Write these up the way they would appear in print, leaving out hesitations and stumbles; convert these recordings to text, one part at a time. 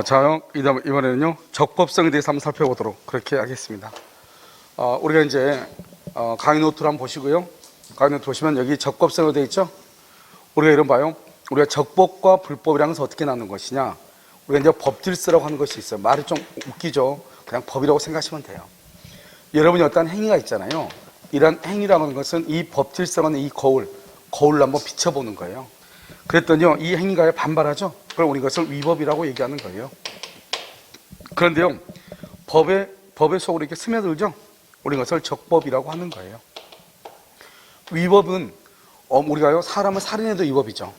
자, 이번에는요, 적법성에 대해서 한번 살펴보도록 그렇게 하겠습니다. 우리가 이제, 강의 노트를 한번 보시고요. 강의 노트 보시면 여기 적법성으로 되어 있죠? 우리가 이런 봐요. 우리가 적법과 불법이라는 것은 어떻게 나누는 것이냐? 우리가 이제 법질서라고 하는 것이 있어요. 말이 좀 웃기죠? 그냥 법이라고 생각하시면 돼요. 여러분이 어떤 행위가 있잖아요. 이런 행위라고 하는 것은 이 법질서라는 이 거울로 한번 비춰보는 거예요. 그랬더니요, 이 행위가 반발하죠? 그럼 우리 이것을 위법이라고 얘기하는 거예요. 그런데요, 법의 속으로 이렇게 스며들죠? 우리 이것을 적법이라고 하는 거예요. 위법은, 우리가요, 사람을 살인해도 위법이죠.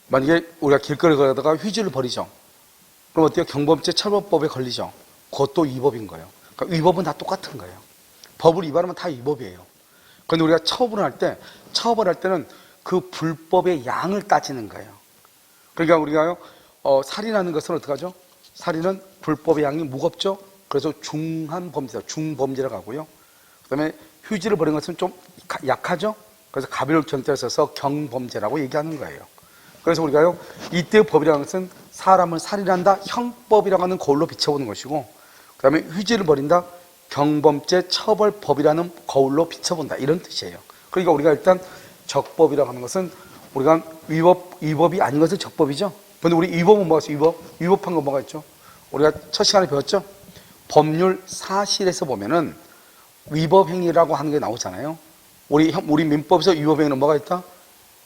만약에 우리가 길거리 가다가 휴지를 버리죠. 그럼 어때요? 경범죄 처벌법에 걸리죠. 그것도 위법인 거예요. 그러니까 위법은 다 똑같은 거예요. 법을 위반하면 다 위법이에요. 그런데 우리가 처벌할 때는 그 불법의 양을 따지는 거예요. 그러니까 우리가요, 살인하는 것은 어떻게 하죠? 살인은 불법의 양이 무겁죠? 그래서 중한 범죄다. 중범죄라고 하고요. 그 다음에 휴지를 버린 것은 좀 약하죠? 그래서 가벼울 경죄에 있어서 경범죄라고 얘기하는 거예요. 그래서 우리가요, 이때의 법이라는 것은 사람을 살인한다, 형법이라고 하는 거울로 비춰보는 것이고, 그 다음에 휴지를 버린다, 경범죄 처벌법이라는 거울로 비춰본다. 이런 뜻이에요. 그러니까 우리가 일단 적법이라고 하는 것은 우리가 위법이 아닌 것은 적법이죠. 그런데 우리 위법은 뭐가 있어요? 위법한 건 뭐가 있죠? 우리가 첫 시간에 배웠죠? 법률 사실에서 보면은 위법 행위라고 하는 게 나오잖아요. 우리 민법에서 위법 행위는 뭐가 있다?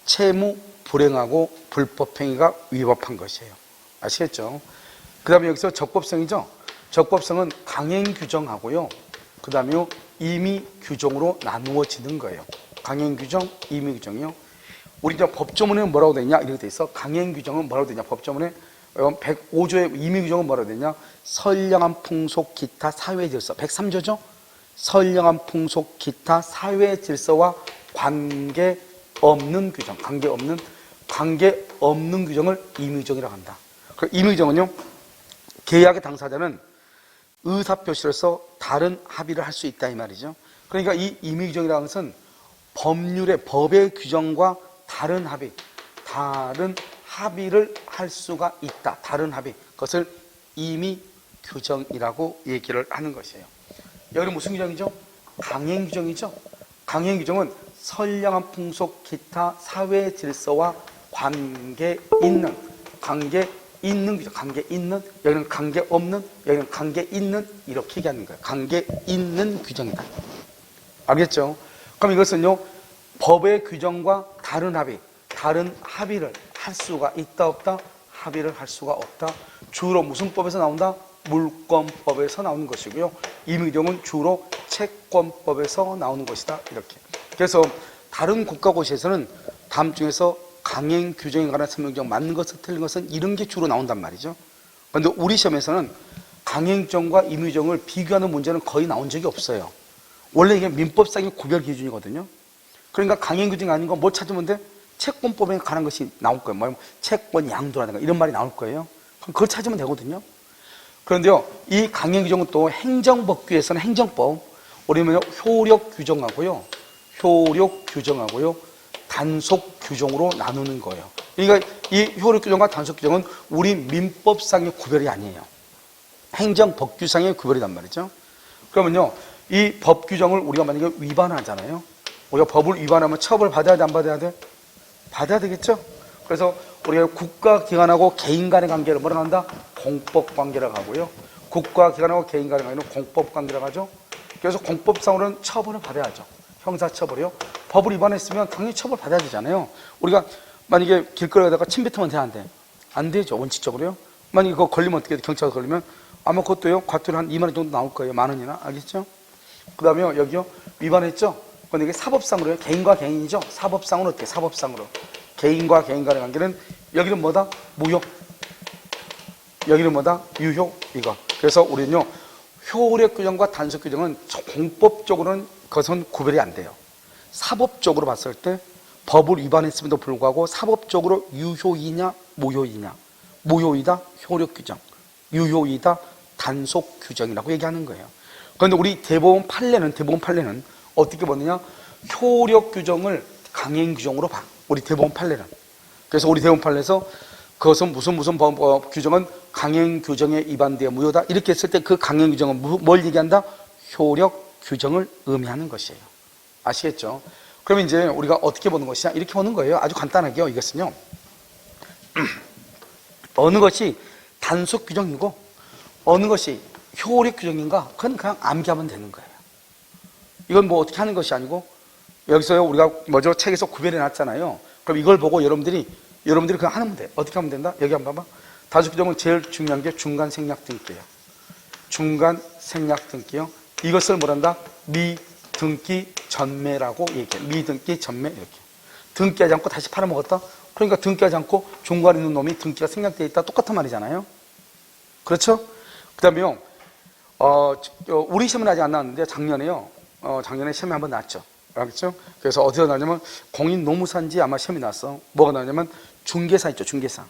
채무 불행하고 불법 행위가 위법한 것이에요. 아시겠죠? 그 다음에 여기서 적법성이죠? 적법성은 강행 규정하고요. 그 다음에 임의 규정으로 나누어지는 거예요. 강행 규정, 임의 규정이요. 우리 이제 법조문에 뭐라고 되어 있냐? 이렇게 돼 있어. 강행 규정은 뭐라고 되어 있냐? 법조문에 105조의 임의 규정은 뭐라고 되어 있냐? 선량한 풍속, 기타, 사회 질서. 103조죠? 선량한 풍속, 기타, 사회 질서와 관계 없는 규정. 관계 없는 규정을 임의 규정이라고 한다. 그 임의 규정은요, 계약의 당사자는 의사표시로서 다른 합의를 할 수 있다 이 말이죠. 그러니까 이 임의 규정이라는 것은 법의 규정과 다른 합의를 할 수가 있다. 다른 합의. 그것을 임의 규정이라고 얘기를 하는 것이에요. 여기는 무슨 규정이죠? 강행 규정이죠. 강행 규정은 선량한 풍속, 기타, 사회 질서와 관계 있는 규정. 관계 있는, 여기는 관계 없는, 여기는 관계 있는, 이렇게 얘기하는 거예요. 관계 있는 규정이다. 알겠죠? 그럼 이것은요, 법의 규정과 다른 합의를 할 수가 있다, 없다? 합의를 할 수가 없다. 주로 무슨 법에서 나온다? 물권법에서 나오는 것이고요. 임의 규정은 주로 채권법에서 나오는 것이다. 이렇게. 그래서 다른 국가고시에서는 다음 중에서 강행 규정에 관한 설명 규정 맞는 것은 틀린 것은 이런 게 주로 나온단 말이죠. 그런데 우리 시험에서는 강행 규정과 임의 규정을 비교하는 문제는 거의 나온 적이 없어요. 원래 이게 민법상의 구별 기준이거든요. 그러니까 강행 규정이 아닌 건 뭐 찾으면 돼? 채권법에 관한 것이 나올 거예요. 뭐 채권 양도라든가 이런 말이 나올 거예요. 그럼 그걸 찾으면 되거든요. 그런데요, 이 강행 규정은 또 행정법규에서는 행정법, 우리는 효력 규정하고요, 단속 규정으로 나누는 거예요. 그러니까 이 효력 규정과 단속 규정은 우리 민법상의 구별이 아니에요. 행정법규상의 구별이란 말이죠. 그러면요, 이 법 규정을 우리가 만약에 위반하잖아요. 우리가 법을 위반하면 처벌 받아야 돼, 안 받아야 돼? 받아야 되겠죠? 그래서 우리가 국가기관하고 개인 간의 관계를 뭐라고 한다? 공법관계라고 하고요. 국가기관하고 개인 간의 관계는 공법관계라고 하죠. 그래서 공법상으로는 처벌을 받아야죠. 형사처벌이요. 법을 위반했으면 당연히 처벌 받아야 되잖아요. 우리가 만약에 길거리에 가다가 침 뱉으면 돼, 안 돼? 안 되죠, 원칙적으로요. 만약에 그거 걸리면 어떻게 돼? 경찰서 걸리면 아마 그것도요, 과태료 한 2만 원 정도 나올 거예요. 10,000원이나. 알겠죠? 그 다음에 여기요, 위반했죠? 근데 이게 사법상으로요. 개인과 개인이죠. 사법상으로 어떻게? 사법상으로 개인과 개인 간의 관계는 여기는 뭐다? 무효. 여기는 뭐다? 유효. 이거. 그래서 우리는요, 효력 규정과 단속 규정은 공법적으로는 그것은 구별이 안 돼요. 사법적으로 봤을 때 법을 위반했음에도 불구하고 사법적으로 유효이냐 무효이냐. 무효이다 효력 규정, 유효이다 단속 규정이라고 얘기하는 거예요. 그런데 우리 대법원 판례는 어떻게 보느냐? 효력 규정을 강행 규정으로 봐. 우리 대법원 판례는. 그래서 우리 대법원 판례에서 그것은 무슨 규정은 강행 규정에 위반되어 무효다. 이렇게 했을 때 그 강행 규정은 뭘 얘기한다? 효력 규정을 의미하는 것이에요. 아시겠죠? 그러면 이제 우리가 어떻게 보는 것이냐? 이렇게 보는 거예요. 아주 간단하게요. 이것은요. 어느 것이 단속 규정이고 어느 것이 효력 규정인가? 그건 그냥 암기하면 되는 거예요. 이건 뭐 어떻게 하는 것이 아니고 여기서요 우리가 먼저 책에서 구별해 놨잖아요. 그럼 이걸 보고 여러분들이 그냥 하면 돼. 어떻게 하면 된다? 여기 한번 봐봐. 단속 규정은 제일 중요한 게 중간 생략 등기예요. 중간 생략 등기요. 이것을 뭐란다? 미등기 전매라고 얘기해. 미등기 전매 이렇게. 등기하지 않고 다시 팔아먹었다? 그러니까 등기하지 않고 중간에 있는 놈이 등기가 생략되어 있다. 똑같은 말이잖아요. 그렇죠? 그 다음에요. 우리 시험은 아직 안 나왔는데 작년에요. 작년에 시험이 한번 나왔죠. 알겠죠? 그래서 어디서 나냐면 공인노무사인지 아마 시험이 나왔어. 뭐가 나냐면 중개사 있죠. 중개사.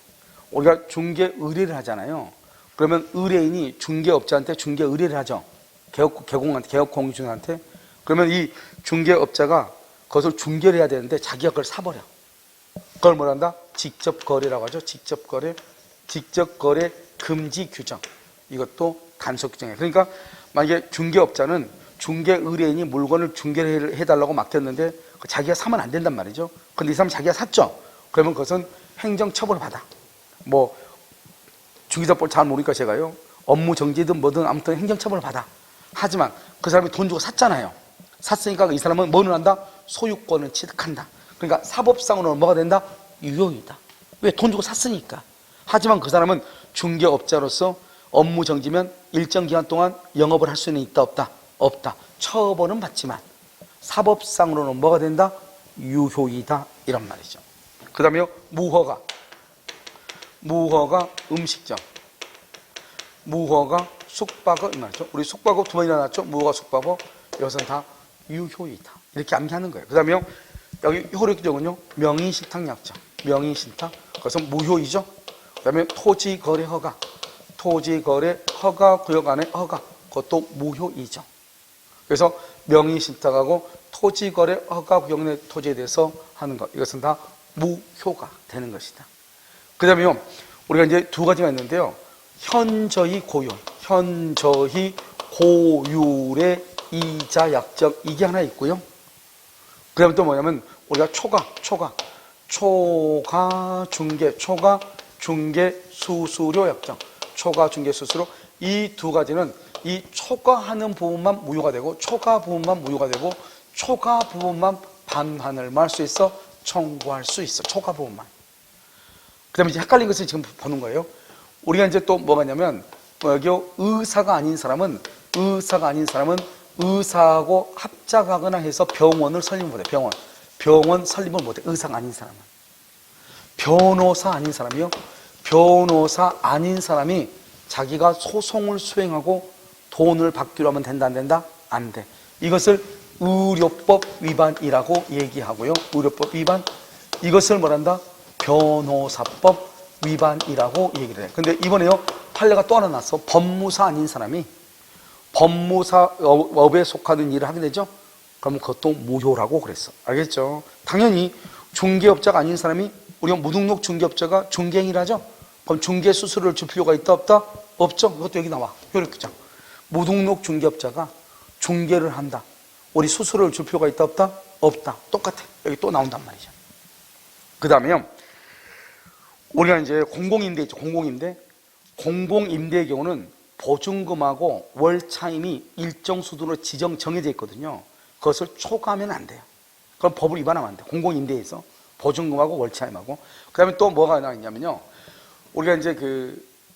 우리가 중개 의뢰를 하잖아요. 그러면 의뢰인이 중개업자한테 중개 의뢰를 하죠. 개업공인중한테. 그러면 이 중개업자가 그것을 중개를 해야 되는데 자기가 그걸 사버려. 그걸 뭐란다? 직접거래라고 하죠. 직접거래. 직접거래 금지 규정. 이것도 단속 규정이에요. 그러니까 만약에 중개업자는 중개 의뢰인이 물건을 중개를 해달라고 맡겼는데 자기가 사면 안 된단 말이죠. 근데 이 사람 자기가 샀죠. 그러면 그것은 행정처벌을 받아. 뭐 중개사법 잘 모르니까 제가요. 업무 정지든 뭐든 아무튼 행정처벌을 받아. 하지만 그 사람이 돈 주고 샀잖아요. 샀으니까 이 사람은 뭐는 한다? 소유권을 취득한다. 그러니까 사법상으로는 뭐가 된다? 유효이다. 왜? 돈 주고 샀으니까. 하지만 그 사람은 중개업자로서 업무 정지면 일정 기간 동안 영업을 할 수는 있다 없다? 없다. 처벌은 받지만 사법상으로는 뭐가 된다? 유효이다. 이런 말이죠. 그 다음에요. 무허가 음식점. 무허가 숙박업 이 말이죠. 우리 숙박업 두 번이나 나왔죠. 무허가 숙박업. 이것은 다 유효이다. 이렇게 암기하는 거예요. 그 다음에요. 여기 효력 규정은요. 명의신탁 약정. 명의신탁. 그것은 무효이죠. 그 다음에 토지거래 허가. 토지거래 허가 구역 안에 허가. 그것도 무효이죠. 그래서 명의신탁하고 토지거래 허가 구역 내 토지에 대해서 하는 것. 이것은 다 무효가 되는 것이다. 그 다음에요. 우리가 이제 두 가지가 있는데요. 현저히 고율. 현저히 고율의 이자 약정. 이게 하나 있고요. 그 다음에 또 뭐냐면 우리가 초과 중개 수수료 약정. 초과 중개 수수료. 이 두 가지는 이 초과하는 부분만 무효가 되고 초과 부분만 무효가 되고 초과 부분만 반환을 할 수 있어. 청구할 수 있어. 초과 부분만. 그 다음에 이제 헷갈린 것을 지금 보는 거예요. 우리가 이제 또 뭐가 있냐면 여기 의사가 아닌 사람은 의사하고 합작하거나 해서 병원을 설립 못해. 병원 설립을 못해. 의사가 아닌 사람은. 변호사 아닌 사람이요. 변호사 아닌 사람이 자기가 소송을 수행하고 돈을 받기로 하면 된다 안 된다? 안 돼. 이것을 의료법 위반이라고 얘기하고요. 의료법 위반. 이것을 뭐란다? 변호사법 위반이라고 얘기를 해. 근데 이번에요. 판례가 또 하나 났어. 법무사 아닌 사람이 법무사업에 속하는 일을 하게 되죠. 그러면 그것도 무효라고 그랬어. 알겠죠? 당연히 중개업자가 아닌 사람이 우리가 무등록 중개업자가 중개행위를 하죠. 그럼 중개 수수료를 줄 필요가 있다 없다? 없죠. 그것도 여기 나와. 효력규정. 무등록 중개업자가 중개를 한다. 우리 수수료를 줄 필요가 있다 없다? 없다. 똑같아. 여기 또 나온단 말이죠. 그 다음에요. 우리가 이제 공공임대 있죠. 공공임대의 경우는 보증금하고 월차임이 일정 수준으로 정해져 있거든요. 그것을 초과하면 안 돼요. 그럼 법을 위반하면 안 돼. 공공임대에서 보증금하고 월차임하고. 그 다음에 또 뭐가 나있냐면요. 우리가 이제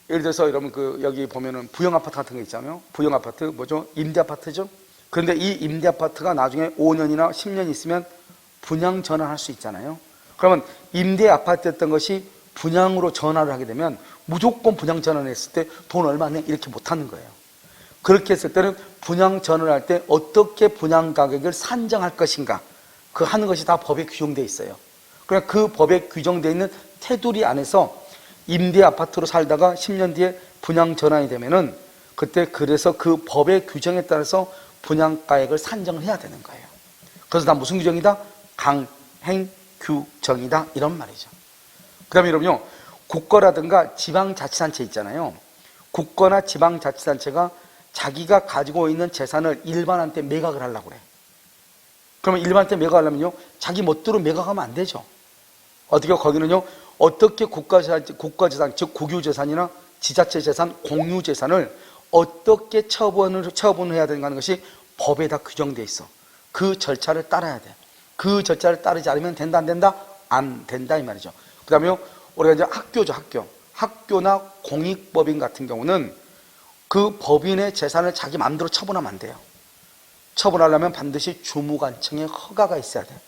예를 들어서 여러분 여기 보면은 부영아파트 같은 거 있잖아요. 부영아파트 뭐죠? 임대아파트죠. 그런데 이 임대아파트가 나중에 5년이나 10년 있으면 분양 전환할 수 있잖아요. 그러면 임대아파트였던 것이 분양으로 전환을 하게 되면 무조건 분양 전환했을 때 돈 얼마 내? 이렇게 못하는 거예요. 그렇게 했을 때는 분양 전환을 할 때 어떻게 분양 가격을 산정할 것인가 그 하는 것이 다 법에 규정되어 있어요. 그러니까 그 법에 규정되어 있는 테두리 안에서 임대 아파트로 살다가 10년 뒤에 분양 전환이 되면은 그때 그래서 그 법의 규정에 따라서 분양가액을 산정을 해야 되는 거예요. 그래서 다 무슨 규정이다? 강행 규정이다 이런 말이죠. 그 다음에 여러분요. 국가라든가 지방자치단체 있잖아요. 국가나 지방자치단체가 자기가 가지고 있는 재산을 일반한테 매각을 하려고 그래. 그러면 일반한테 매각하려면요, 자기 멋대로 매각하면 안 되죠. 어떻게 거기는요, 어떻게 국가재산, 즉 국유재산이나 지자체 재산, 공유재산을 어떻게 처분해야 되는가 하는 것이 법에 다 규정되어 있어. 그 절차를 따라야 돼. 그 절차를 따르지 않으면 된다, 안 된다? 안 된다, 이 말이죠. 그 다음에 우리가 이제 학교죠, 학교. 학교나 공익법인 같은 경우는 그 법인의 재산을 자기 마음대로 처분하면 안 돼요. 처분하려면 반드시 주무관청의 허가가 있어야 돼.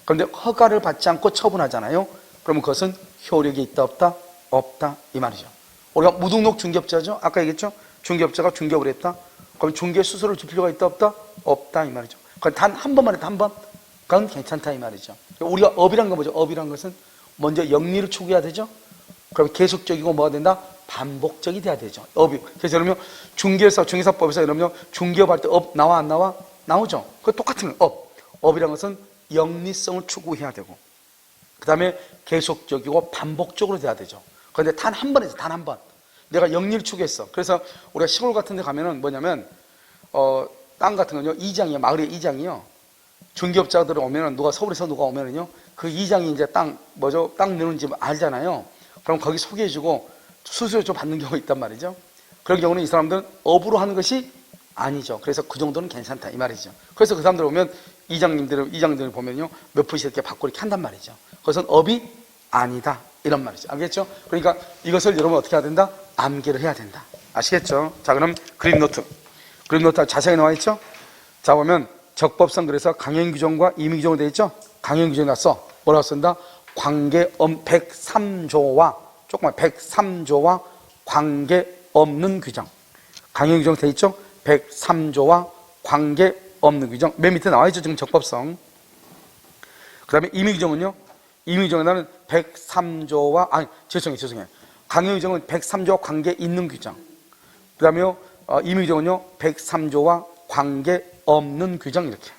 그런데 허가를 받지 않고 처분하잖아요. 그러면 그것은 효력이 있다, 없다? 없다, 이 말이죠. 우리가 무등록 중개업자죠? 아까 얘기했죠? 중개업자가 중개업을 했다? 그럼 중개 수수료를 줄 필요가 있다, 없다? 없다, 이 말이죠. 단 한 번만 했다, 한 번? 그건 괜찮다, 이 말이죠. 우리가 업이란 건 뭐죠? 업이란 것은 먼저 영리를 추구해야 되죠? 그럼 계속적이고 뭐가 된다? 반복적이 돼야 되죠. 업이. 그래서 그러면 중개사법에서 그러면 중개업할 때 업 나와, 안 나와? 나오죠. 그거 똑같은 업. 업이란 것은 영리성을 추구해야 되고, 그 다음에 계속적이고 반복적으로 돼야 되죠. 그런데 단 한 번 해서 단 한 번. 내가 영리를 추구했어. 그래서 우리가 시골 같은 데 가면은 뭐냐면, 땅 같은 건요, 이장이요. 마을의 이장이요. 중개업자들 오면은, 서울에서 누가 오면은요, 그 이장이 이제 땅 내는 집 알잖아요. 그럼 거기 소개해주고 수수료 좀 받는 경우가 있단 말이죠. 그런 경우는 이 사람들은 업으로 하는 것이 아니죠. 그래서 그 정도는 괜찮다, 이 말이죠. 그래서 그 사람들 오면 이장님들 보면요, 몇 푼씩 이렇게 받고 이렇게 한단 말이죠. 그것은 업이 아니다, 이런 말이죠. 알겠죠? 그러니까 이것을 여러분 어떻게 해야 된다? 암기를 해야 된다. 아시겠죠? 자, 그럼 그림 노트 자세히 나와 있죠? 자, 보면 적법성, 그래서 강행규정과 임의규정으로 되어 있죠? 강행규정이 났어. 뭐라고 쓴다? 관계엄 103조와 조금만 103조와 관계없는 규정. 강행규정 되어 있죠? 103조와 관계없는 규정. 맨 밑에 나와 있죠, 지금 적법성. 그 다음에 임의규정은요? 임의규정은 103조와 죄송해요. 강행규정은 103조와 관계 있는 규정. 그 다음에 임의규정은요, 103조와 관계없는 규정, 이렇게.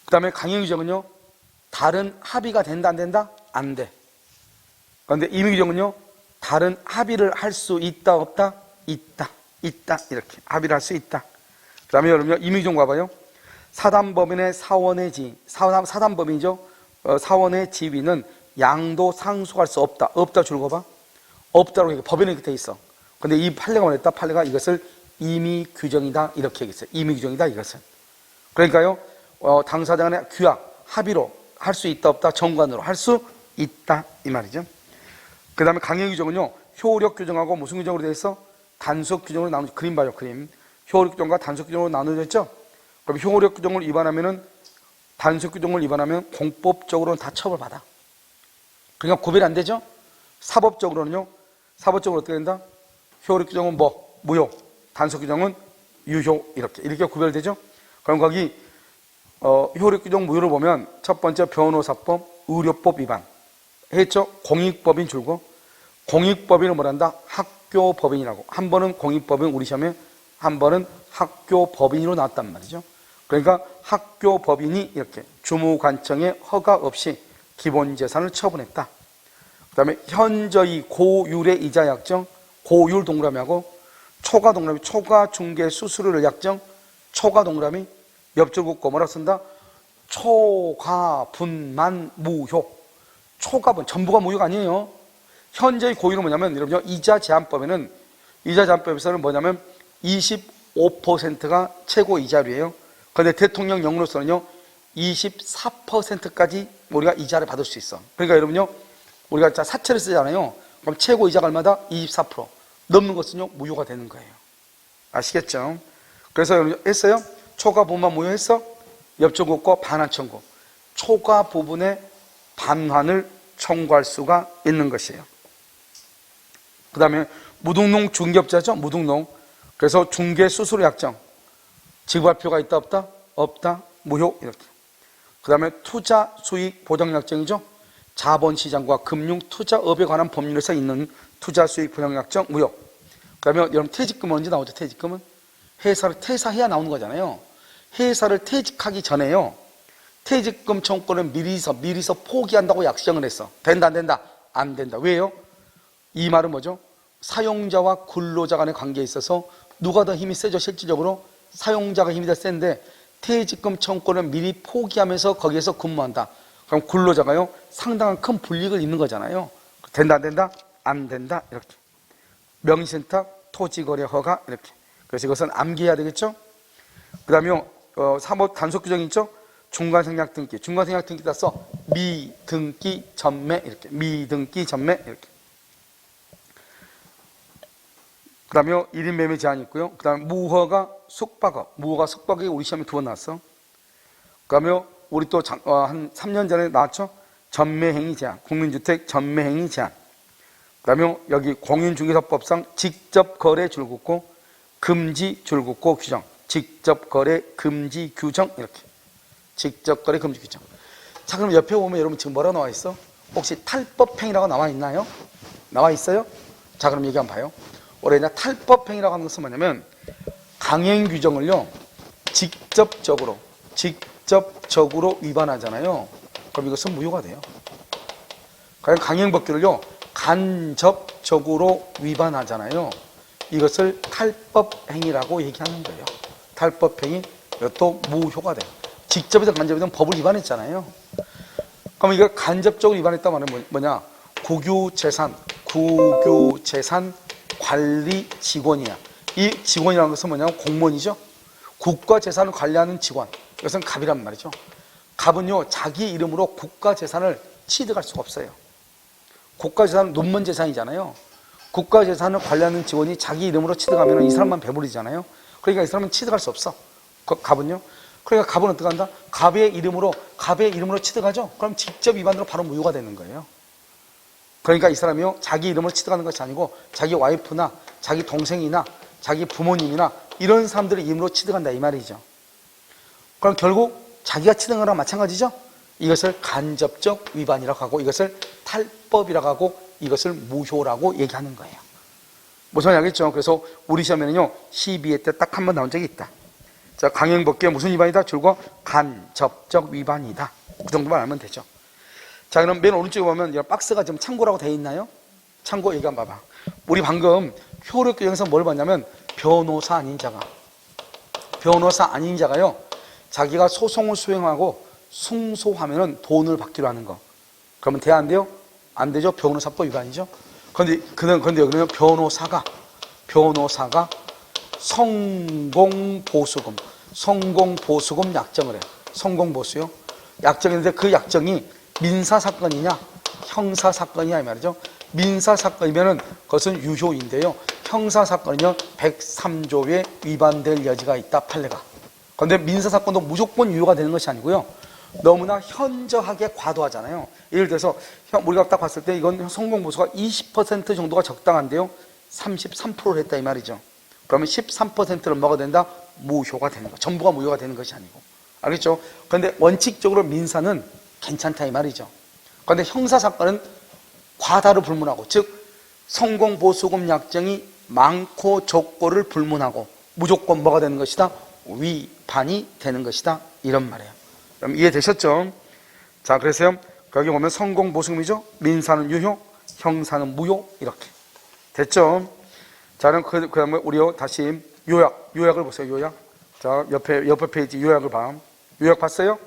그 다음에 강행규정은요, 다른 합의가 된다, 안 된다? 안 돼. 그런데 임의규정은요, 다른 합의를 할 수 있다, 없다? 있다, 이렇게. 합의를 할 수 있다. 그 다음에 여러분, 임의규정 봐봐요. 사단법인의 사원의 사단법인이죠. 사원의 지위는 양도 상속할 수 없다. 없다 줄거 봐. 없다고 법에는 이렇게 돼 있어. 근데 이 판례가 뭐랬다? 판례가 이것을 임의규정이다, 이렇게 얘기했어요. 임의규정이다, 이것은. 그러니까요, 당사자 간의 규약, 합의로 할 수 있다, 없다? 정관으로 할 수 있다, 이 말이죠. 그 다음에 강행규정은요, 효력 규정하고 무슨 규정으로 되어 있어? 단속 규정으로 나누죠. 그림 봐요, 그림. 효력 규정과 단속 규정으로 나누어져 있죠? 그럼 효력 규정을 위반하면은, 단속 규정을 위반하면 공법적으로는 다 처벌받아. 그러니까 구별이 안 되죠? 사법적으로는요, 사법적으로 어떻게 된다? 효력 규정은 무효. 단속 규정은 유효. 이렇게 구별되죠? 그럼 거기, 효력 규정 무효를 보면 첫 번째 변호사법, 의료법 위반. 했죠? 공익법인 줄고, 공익법인은 뭐란다? 학교법인이라고. 한 번은 공익법인 우리 시험에, 한 번은 학교법인으로 나왔단 말이죠. 그러니까 학교법인이 이렇게 주무관청의 허가 없이 기본재산을 처분했다. 그 다음에 현저히 고율의 이자 약정, 고율 동그라미하고 초과 동그라미, 초과 중개 수수료를 약정, 초과 동그라미, 옆줄 긋고 뭐라 쓴다? 초과분만 무효. 초과분, 전부가 무효가 아니에요. 현재의 고율은 뭐냐면, 여러분, 이자 제한법에서는 뭐냐면 25%가 최고 이자율이에요. 그런데 대통령령으로서는요, 24%까지 우리가 이자를 받을 수 있어. 그러니까 여러분요, 우리가 사채를 쓰잖아요. 그럼 최고 이자가 얼마다? 24%. 넘는 것은요, 무효가 되는 거예요. 아시겠죠? 그래서 여러분 했어요? 초과 부분만 무효했어? 옆줄 긋고 반환 청구. 초과 부분의 반환을 청구할 수가 있는 것이에요. 그 다음에 무등록 중개업자죠? 무등록. 그래서 중개 수수료 약정. 지급할 필요가 있다, 없다? 없다, 무효, 이렇게. 그 다음에 투자 수익 보장 약정이죠? 자본시장과 금융 투자업에 관한 법률에서 있는 투자 수익 보장 약정, 무효. 그 다음에 여러분 퇴직금은 언제 나오죠? 퇴직금은? 회사를 퇴사해야 나오는 거잖아요. 회사를 퇴직하기 전에요. 퇴직금 청구권을 미리서 포기한다고 약정을 했어. 된다, 안 된다? 안 된다. 왜요? 이 말은 뭐죠? 사용자와 근로자 간의 관계에 있어서 누가 더 힘이 세죠? 실질적으로 사용자가 힘이 더 센데 퇴직금 청구권을 미리 포기하면서 거기에서 근무한다. 그럼 근로자가요 상당한 큰 불이익을 입는 거잖아요. 된다, 안 된다? 안 된다. 이렇게 명의신탁, 토지거래 허가 이렇게. 그래서 이것은 암기해야 되겠죠? 그 다음에 사법 단속 규정이 있죠? 중간생략 등기. 중간생략 등기 따서 미등기 전매 이렇게. 미등기 전매 이렇게. 그 다음에 1인 매매 제한이 있고요. 그 다음에 무허가 숙박업. 무허가 숙박업이 우리 시험에 2번 나왔어. 그 다음에 우리 또 한 3년 전에 나왔죠? 전매행위 제한. 국민주택 전매행위 제한. 그 다음에 여기 공인중개사법상 직접거래 줄긋고 금지 줄긋고 규정. 직접거래 금지 규정 이렇게. 직접거래 금지 규정. 자, 그럼 옆에 보면 여러분 지금 뭐라고 나와 있어? 혹시 탈법행위라고 나와 있나요? 나와 있어요? 자, 그럼 얘기 한번 봐요. 원래 탈법행위라고 하는 것은 뭐냐면 강행 규정을요 직접적으로 위반하잖아요. 그럼 이것은 무효가 돼요. 강행법규를요 간접적으로 위반하잖아요. 이것을 탈법행위라고 얘기하는 거예요. 탈법행위, 이것도 무효가 돼요. 직접이든 간접이든 법을 위반했잖아요. 그럼 이거 간접적으로 위반했다 말은 뭐냐? 국유재산 관리 직원이야. 이 직원이라는 것은 뭐냐면 공무원이죠. 국가 재산을 관리하는 직원. 이것은 갑이란 말이죠. 갑은요 자기 이름으로 국가 재산을 취득할 수가 없어요. 국가 재산은 논문 재산이잖아요. 국가 재산을 관리하는 직원이 자기 이름으로 취득하면 이 사람만 배부르잖아요. 그러니까 이 사람은 취득할 수 없어. 갑은요. 그러니까 갑은 어떻게 한다? 갑의 이름으로 취득하죠. 그럼 직접 위반으로 바로 무효가 되는 거예요. 그러니까 이 사람이요 자기 이름으로 취득하는 것이 아니고 자기 와이프나 자기 동생이나 자기 부모님이나 이런 사람들의 이름으로 취득한다 이 말이죠. 그럼 결국 자기가 취득한 거랑 마찬가지죠. 이것을 간접적 위반이라고 하고 이것을 탈법이라고 하고 이것을 무효라고 얘기하는 거예요. 무슨 말인지 알겠죠? 그래서 우리 시험에는요 12회 때 딱 한 번 나온 적이 있다. 자, 강행법규의 무슨 위반이다? 줄거 간접적 위반이다. 그 정도만 알면 되죠. 자, 그럼 맨 오른쪽에 보면 이 박스가 좀 참고라고 되어 있나요? 참고 얘기 한번 봐봐. 우리 방금 효력 규정에서 뭘 봤냐면 변호사 아닌 자가요 자기가 소송을 수행하고 승소하면은 돈을 받기로 하는 거. 그러면 돼야 안 돼요? 안 되죠. 변호사법 위반이죠. 그런데 여기는 변호사가 성공보수금 약정을 해요. 성공보수요. 약정인데 그 약정이 민사사건이냐 형사사건이냐 이 말이죠. 민사사건이면은 그것은 유효인데요. 형사사건이면 103조에 위반될 여지가 있다 판례가. 그런데 민사사건도 무조건 유효가 되는 것이 아니고요. 너무나 현저하게 과도하잖아요. 예를 들어서 우리가 딱 봤을 때 이건 성공보수가 20% 정도가 적당한데요. 33%를 했다 이 말이죠. 그러면 13%를 먹어야 된다? 무효가 되는 거. 전부가 무효가 되는 것이 아니고. 알겠죠? 그런데 원칙적으로 민사는 괜찮다 이 말이죠. 그런데 형사사건은 과다를 불문하고 즉 성공보수금 약정이 많고 적고를 불문하고 무조건 뭐가 되는 것이다? 위반이 되는 것이다. 이런 말이에요. 그럼 이해되셨죠? 자, 그래서 여기 보면 성공보수금이죠? 민사는 유효, 형사는 무효 이렇게 됐죠? 자, 그럼 그 다음에 우리 다시 요약을 보세요. 요약. 자, 옆에 페이지 요약을 봐. 요약 봤어요?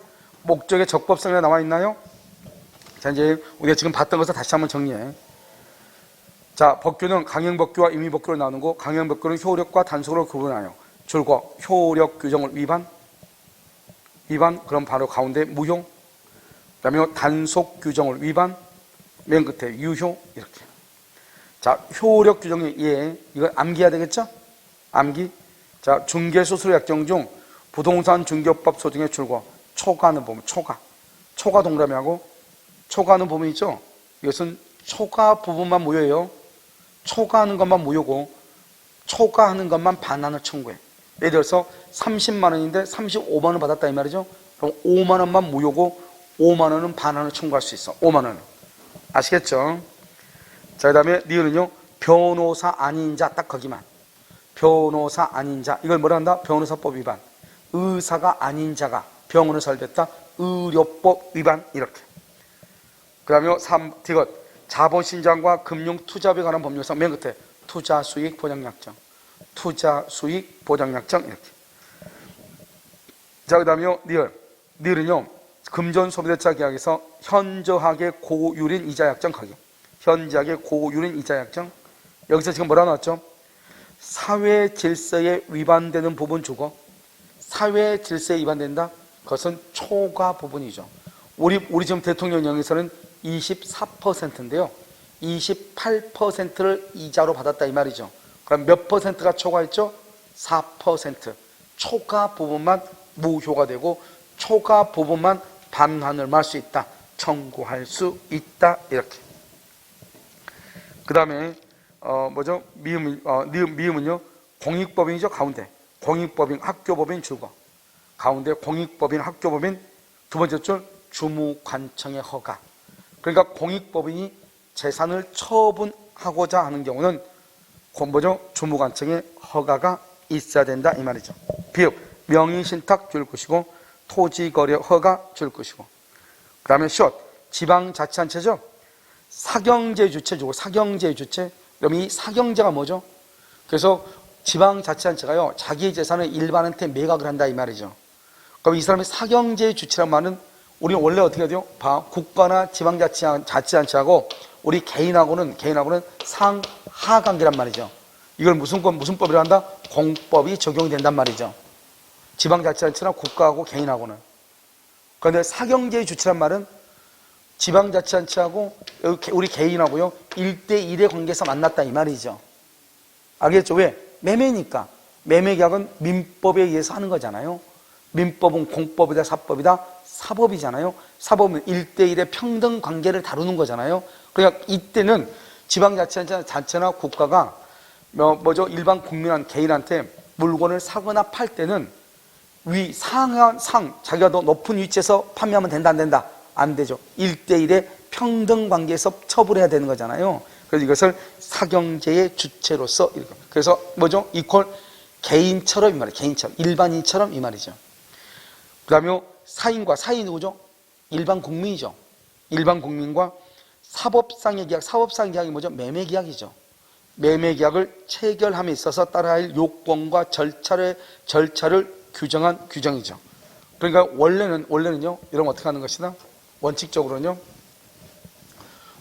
목적의 적법성이 나와 있나요? 자, 이제 우리가 지금 봤던 것을 다시 한번 정리해. 자, 법규는 강행법규와 임의법규로 나누고 강행법규는 효력과 단속으로 구분하여 줄거 효력 규정을 위반 그럼 바로 가운데 무효. 그 다음에 단속 규정을 위반 맨 끝에 유효 이렇게. 자, 효력 규정의 이거 암기해야 되겠죠? 암기. 자, 중개수수료 약정 중 부동산 중개법 소중의 줄거 초과는 보면 초과 동그라미하고 초과는 보면 있죠? 이것은 초과 부분만 무효예요. 초과하는 것만 무효고 초과하는 것만 반환을 청구해. 예를 들어서 30만 원인데 35만 원 받았다 이 말이죠. 그럼 5만 원만 무효고 5만 원은 반환을 청구할 수 있어. 5만 원은. 아시겠죠? 자, 그 다음에 니은은요 변호사 아닌 자 딱 거기만. 변호사 아닌 자 이걸 뭐라 한다? 변호사법 위반. 의사가 아닌 자가 병원을 살폈다. 의료법 위반 이렇게. 그 다음에 3, 디귿 자본시장과 금융투자에 관한 법률상 맨 끝에 투자수익보장약정, 투자수익보장약정 이렇게. 자, 그 다음에 니을은요 금전소비대차 계약에서 현저하게 고율인 이자약정 가격, 현저하게 고율인 이자약정. 여기서 지금 뭐라 나왔죠? 사회 질서에 위반되는 부분 주고, 사회 질서에 위반된다? 그것은 초과 부분이죠. 우리 지금 대통령령에서는 24%인데요. 28%를 이자로 받았다 이 말이죠. 그럼 몇 퍼센트가 초과했죠? 4%. 초과 부분만 무효가 되고 초과 부분만 반환을 할 수 있다. 청구할 수 있다. 이렇게. 그 다음에 미음은요 공익법인이죠. 가운데 공익법인, 학교법인 줄거. 가운데 공익법인, 학교법인. 두 번째 줄 주무관청의 허가. 그러니까 공익법인이 재산을 처분하고자 하는 경우는 주무관청의 허가가 있어야 된다 이 말이죠. 비읍 명의신탁 줄 것이고 토지거래 허가 줄 것이고. 그 다음에 숏 지방자치단체죠. 사경제 주체 주고, 사경제 주체. 그럼 이 사경제가 뭐죠? 그래서 지방자치단체가요 자기 재산을 일반한테 매각을 한다 이 말이죠. 그럼 이 사람이 사경제 주체란 말은 우리는 원래 어떻게 해야 돼요? 국가나 지방자치단체하고 우리 개인하고는 상하관계란 말이죠. 이걸 무슨 법이라 한다? 공법이 적용이 된단 말이죠. 지방자치단체나 국가하고 개인하고는. 그런데 사경제의 주체란 말은 지방자치단체하고 우리 개인하고요 1대1의 관계에서 만났다 이 말이죠. 알겠죠? 왜? 매매니까. 매매계약은 민법에 의해서 하는 거잖아요. 민법은 공법이다 사법이다 사법이잖아요. 사법은 1대1의 평등 관계를 다루는 거잖아요. 그러니까 이때는 지방자치단체나 국가가 일반 국민한 개인한테 물건을 사거나 팔 때는 자기가 더 높은 위치에서 판매하면 된다 안 된다? 안 되죠. 1대1의 평등 관계에서 처분해야 되는 거잖아요. 그래서 이것을 사경제의 주체로서 그래서 이퀄 개인처럼 이 말이에요. 개인처럼 일반인처럼 이 말이죠. 그 다음에 사인이 누구죠? 일반 국민이죠. 일반 국민과 사법상의 계약이 뭐죠? 매매계약이죠. 매매계약을 체결함에 있어서 따라야 할 요건과 절차를 규정한 규정이죠. 그러니까 원래는요, 이러면 어떻게 하는 것이다? 원칙적으로는요,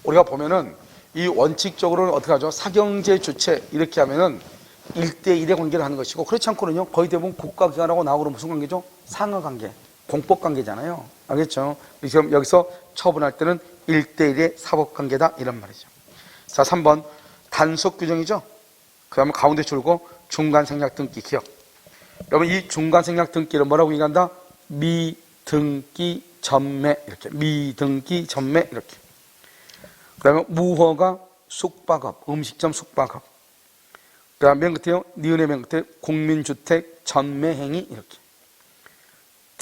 우리가 보면은 이 원칙적으로는 어떻게 하죠? 사경제 주체 이렇게 하면은 1대1의 관계를 하는 것이고, 그렇지 않고는요, 거의 대부분 국가기관하고 나하고는 무슨 관계죠? 상하관계, 공법관계잖아요. 알겠죠? 지금 여기서 처분할 때는 1대1의 사법관계다 이런 말이죠. 자, 3번 단속 규정이죠. 그 다음에 가운데 줄고 중간생략 등기 기억. 여러분 이 중간생략 등기를 뭐라고 얘기한다? 미등기 전매 이렇게. 미등기 전매 이렇게. 그 다음에 무허가 숙박업, 음식점 숙박업. 그 다음에 맨 끝에요, 니은의 맨 끝에 국민주택 전매행위 이렇게.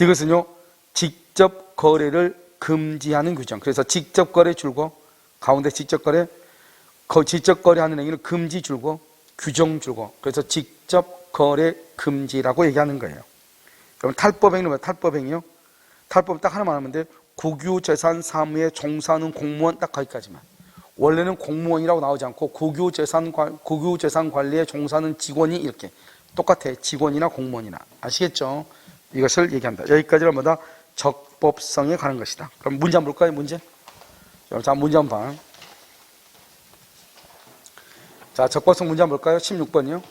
이것은요 직접 거래를 금지하는 규정. 그래서 직접 거래 줄고 가운데 직접 거래 하는 행위는 금지 줄고 규정 줄고. 그래서 직접 거래 금지라고 얘기하는 거예요. 그럼 탈법행위는 뭐예요? 탈법행위요? 탈법 딱 하나만 하면 돼. 국유재산 사무에 종사하는 공무원 딱 거기까지만. 원래는 공무원이라고 나오지 않고 국유재산 관리에 종사하는 직원이 이렇게 똑같아. 직원이나 공무원이나. 아시겠죠? 이것을 얘기한다. 여기까지는 뭐다? 적법성에 관한 것이다. 그럼 문제 한번 볼까요? 문제? 자, 문제 한번 봐. 자, 적법성 문제 한번 볼까요? 16번이요.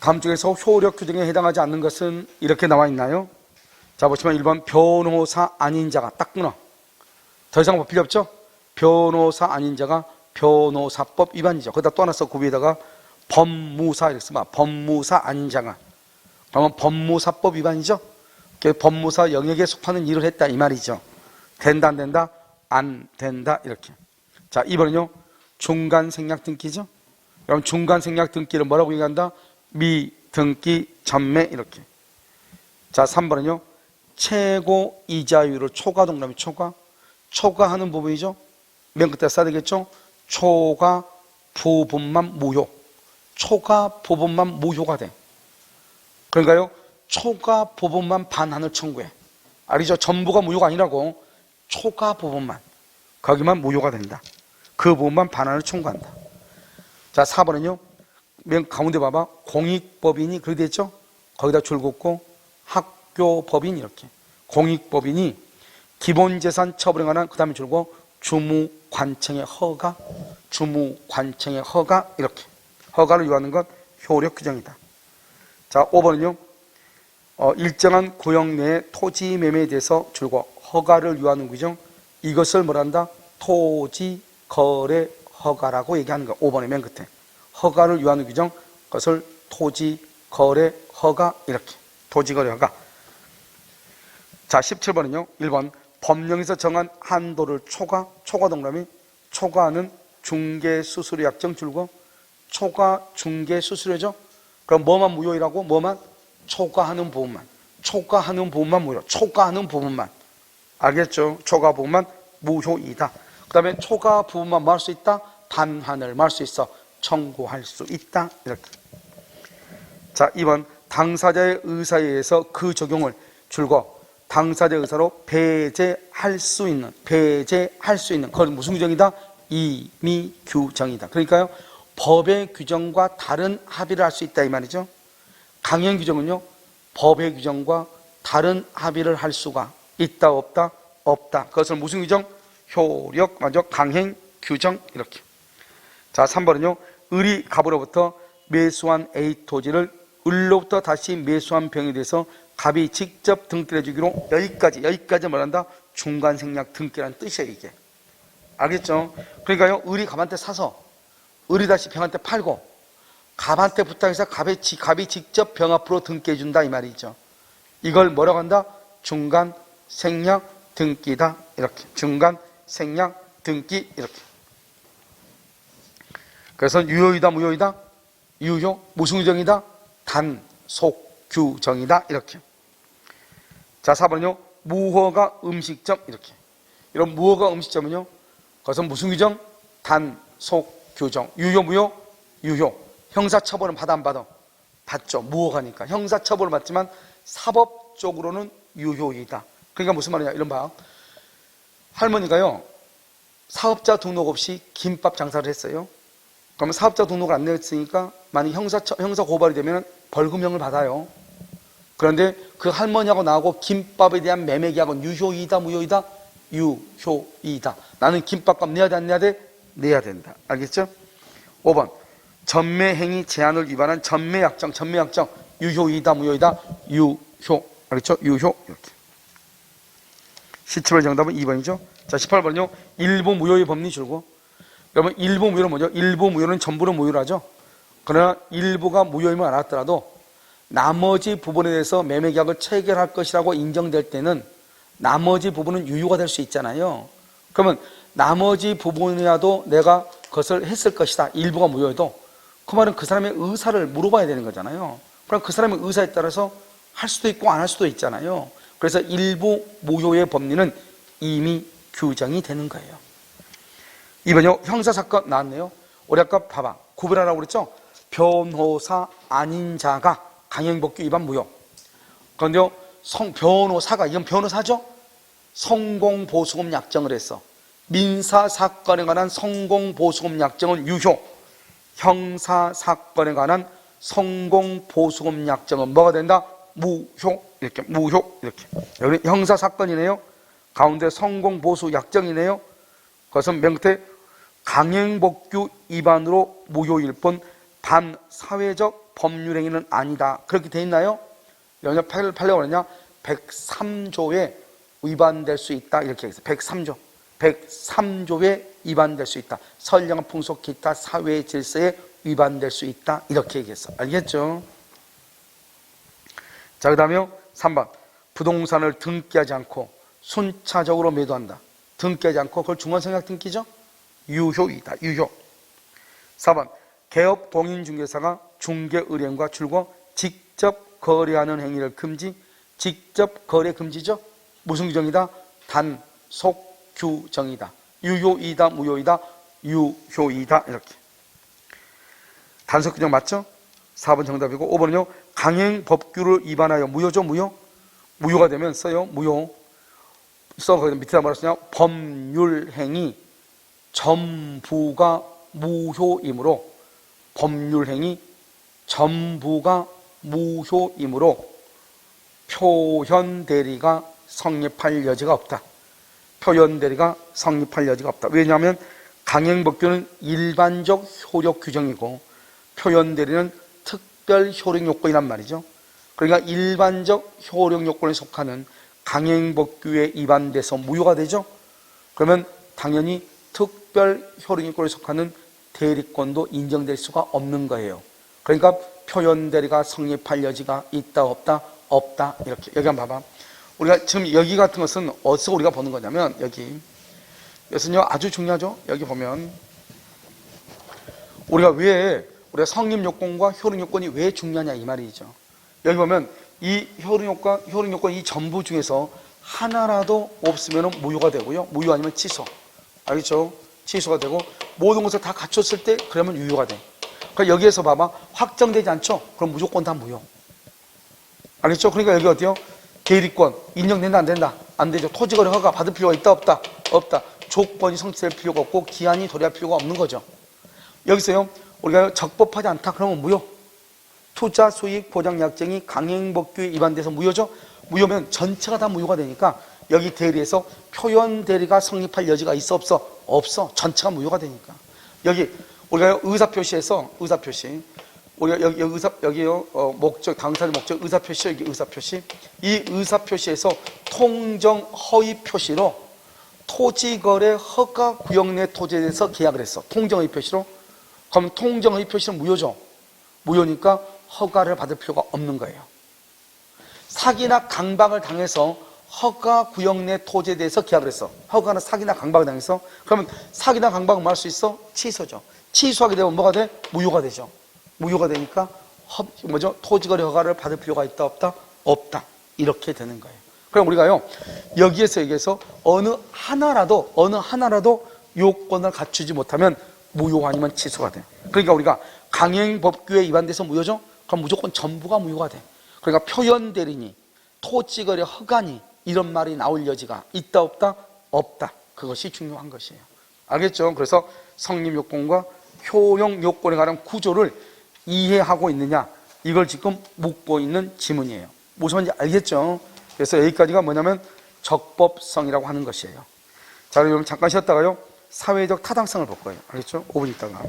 다음 중에서 효력 규정에 해당하지 않는 것은 이렇게 나와 있나요? 자, 보시면 1번 변호사 아닌 자가 딱 끊어. 더 이상 뭐 필요 없죠? 변호사 아닌 자가 변호사법 위반이죠. 거기다 또 하나 써. 그 위에다가 법무사 이렇게 쓰면 법무사 아닌 자가. 그러면 법무사법 위반이죠. 법무사 영역에 속하는 일을 했다 이 말이죠. 된다 안 된다? 안 된다 이렇게. 자, 2번은요. 중간생략 등기죠. 그럼 중간생략 등기를 뭐라고 얘기한다? 미등기 전매 이렇게. 자, 3번은요. 최고 이자율을 초과 동그라미 초과하는 부분이죠. 맨 끝에 써야 되겠죠. 초과 부분만 무효. 초과 부분만 무효가 돼. 그러니까요. 초과 부분만 반환을 청구해. 알죠? 전부가 무효가 아니라고. 초과 부분만, 거기만 무효가 된다. 그 부분만 반환을 청구한다. 자, 4번은요. 맨 가운데 봐봐. 공익법인이 그렇게 됐죠? 거기다 줄 긋고 학교법인 이렇게. 공익법인이 기본재산 처분에 관한 그 다음에 줄고 주무관청의 허가, 주무관청의 허가 이렇게. 허가를 요하는 것 효력 규정이다. 자, 5번은요. 일정한 구역 내의 토지 매매에 대해서 줄고 허가를 요하는 규정, 이것을 뭐란다? 토지 거래 허가라고 얘기하는 거. 5번의 맨 끝에 허가를 요하는 규정, 그것을 토지 거래 허가 이렇게. 토지 거래 허가. 자, 17번은요. 1번 법령에서 정한 한도를 초과, 초과 동그라미, 초과하는 중개수수료 약정 줄고 초과 중개수수료죠. 그럼 뭐만 무효이라고? 뭐만? 초과하는 부분만. 초과하는 부분만 무효. 초과하는 부분만. 알겠죠? 초과 부분만 무효이다. 그 다음에 초과 부분만 뭐 할 수 있다? 반환을 뭐 할 수 있어? 청구할 수 있다. 이렇게. 자, 2번 당사자의 의사에 의해서 그 적용을 줄고 당사자의 의사로 배제할 수 있는, 배제할 수 있는, 그건 무슨 규정이다? 임의 규정이다. 그러니까요, 법의 규정과 다른 합의를 할 수 있다 이 말이죠. 강행 규정은요, 법의 규정과 다른 합의를 할 수가 있다 없다? 없다. 그것을 무슨 규정? 효력, 먼저 강행 규정 이렇게. 자, 3번은요, 을이 갑으로부터 매수한 A 토지를 을로부터 다시 매수한 병에 대해서 갑이 직접 등기를 해주기로, 여기까지 뭐란다? 중간생략 등기라는 뜻이에요, 이게. 알겠죠? 그러니까요, 을이 갑한테 사서 을이 다시 병한테 팔고 갑한테 부탁해서 갑이 직접 병 앞으로 등기해 준다 이 말이죠. 이걸 뭐라고 한다? 중간생략 등기다 이렇게. 중간생략 등기 이렇게. 그래서 유효이다 무효이다? 유효. 무슨 규정이다? 단속 규정이다 이렇게. 자, 4번은요. 무허가 음식점 이렇게. 이런 무허가 음식점은요, 그것은 무슨 규정? 단속 규정. 유효 무효? 유효. 형사처벌은 받아 안 받아? 받죠. 무허가니까. 형사처벌을 받지만 사법적으로는 유효이다. 그러니까 무슨 말이냐, 이런 봐. 할머니가요, 사업자 등록 없이 김밥 장사를 했어요. 그러면 사업자 등록을 안 냈으니까 만약 형사 고발이 되면 벌금형을 받아요. 그런데 그 할머니하고 나하고 김밥에 대한 매매 계약은 유효이다 무효이다? 유효이다. 나는 김밥값 내야 돼 안 내야 돼? 내야 된다. 알겠죠? 5번 전매행위 제한을 위반한 전매약정 유효이다 무효이다? 유효. 알겠죠? 유효. 이렇게. 17번 정답은 2번이죠. 자, 18번은요. 일부 무효의 법리 줄고. 여러분, 일부 무효는 뭐죠? 일부 무효는 전부를 무효로 하죠. 그러나 일부가 무효임을 알았더라도 나머지 부분에 대해서 매매계약을 체결할 것이라고 인정될 때는 나머지 부분은 유효가 될 수 있잖아요. 그러면 나머지 부분이라도 내가 그것을 했을 것이다. 일부가 무효해도 그 말은 그 사람의 의사를 물어봐야 되는 거잖아요. 그럼 그 사람의 의사에 따라서 할 수도 있고 안 할 수도 있잖아요. 그래서 일부 무효의 법리는 이미 규정이 되는 거예요. 이번요, 형사사건 나왔네요. 우리 아까 봐봐. 구별하라고 그랬죠? 변호사 아닌 자가 강행법규 위반 무효. 그런데요, 변호사가, 이건 변호사죠? 성공보수금 약정을 했어. 민사사건에 관한 성공보수금 약정은 유효. 형사사건에 관한 성공보수금 약정은 뭐가 된다? 무효. 이렇게, 무효. 이렇게. 여기 형사사건이네요. 가운데 성공보수 약정이네요. 그것은 맨 끝에 강행법규 위반으로 무효일 뿐 반사회적 법률행위는 아니다. 그렇게 돼 있나요? 여기서 팔려고 그러냐? 103조에 위반될 수 있다. 이렇게 했어요. 103조. 103조에 위반될 수 있다. 선량 풍속 기타 사회 질서에 위반될 수 있다. 이렇게 얘기했어. 알겠죠? 자, 그 다음에 3번. 부동산을 등기하지 않고 순차적으로 매도한다. 등기하지 않고 그걸 중간생략 등기죠? 유효이다. 유효. 4번. 개업 공인중개사가 중개의뢰인과 줄고 직접 거래하는 행위를 금지. 직접 거래 금지죠? 무슨 규정이다? 단속 규정이다. 유효이다 무효이다? 유효이다. 이렇게. 단속 규정 맞죠? 4번 정답이고 5번은요. 강행법규를 위반하여 무효죠? 무효? 무효가 되면 써요. 무효. 거기 밑에다 뭐라 쓰냐? 법률행위 전부가 무효이므로, 법률행위 전부가 무효이므로 표현대리가 성립할 여지가 없다. 표현대리가 성립할 여지가 없다. 왜냐하면 강행법규는 일반적 효력 규정이고 표현대리는 특별 효력 요건이란 말이죠. 그러니까 일반적 효력 요건에 속하는 강행법규에 위반돼서 무효가 되죠. 그러면 당연히 특별 효력 요건에 속하는 대리권도 인정될 수가 없는 거예요. 그러니까 표현대리가 성립할 여지가 있다 없다? 없다. 이렇게. 여기 한번 봐봐. 우리가 지금 여기 같은 것은 어디서 우리가 보는 거냐면 여기는요 아주 중요하죠. 여기 보면 우리가 성립요건과 효력요건이 왜 중요하냐 이 말이죠. 여기 보면 이 효력요건 이 전부 중에서 하나라도 없으면 무효가 되고요. 무효 아니면 취소. 알겠죠? 취소가 되고 모든 것을 다 갖췄을 때 그러면 유효가 돼. 그러니까 여기에서 봐봐. 확정되지 않죠? 그럼 무조건 다 무효. 알겠죠? 그러니까 여기 어때요? 대리권 인정된다 안 된다? 안 되죠. 토지거래 허가 받을 필요가 있다 없다? 없다. 조건이 성취될 필요가 없고 기한이 도래할 필요가 없는 거죠. 여기서요 우리가 적법하지 않다 그러면 무효. 투자 수익 보장 약정이 강행법규에 위반돼서 무효죠. 무효면 전체가 다 무효가 되니까 여기 대리에서 표현 대리가 성립할 여지가 있어 없어? 없어. 전체가 무효가 되니까. 여기 우리가 의사표시에서 우리가 여기요 목적 당사자 목적 의사표시 여기 의사표시 이 의사표시에서 통정 허위 표시로 토지거래 허가 구역 내 토지에 대해서 계약을 했어. 통정 허위 표시로. 그럼 통정 허위 표시는 무효죠. 무효니까 허가를 받을 필요가 없는 거예요. 사기나 강박을 당해서 허가 구역 내 토지에 대해서 계약을 했어. 허가나 사기나 강박을 당해서. 그러면 사기나 강박은 뭐 할 수 있어? 취소죠. 취소하게 되면 뭐가 돼? 무효가 되죠. 무효가 되니까 토지거래 허가를 받을 필요가 있다 없다? 없다. 이렇게 되는 거예요. 그럼 우리가요 여기에서 어느 하나라도 요건을 갖추지 못하면 무효 아니면 취소가 돼. 그러니까 우리가 강행법규에 위반돼서 무효죠? 그럼 무조건 전부가 무효가 돼. 그러니까 표현대리니 토지거래 허가니 이런 말이 나올 여지가 있다 없다? 없다. 그것이 중요한 것이에요. 알겠죠? 그래서 성립요건과 효용요건에 관한 구조를 이해하고 있느냐, 이걸 지금 묻고 있는 지문이에요. 무슨 말인지 알겠죠? 그래서 여기까지가 뭐냐면 적법성이라고 하는 것이에요. 자, 여러분 잠깐 쉬었다가요 사회적 타당성을 볼 거예요. 알겠죠? 5분 있다가.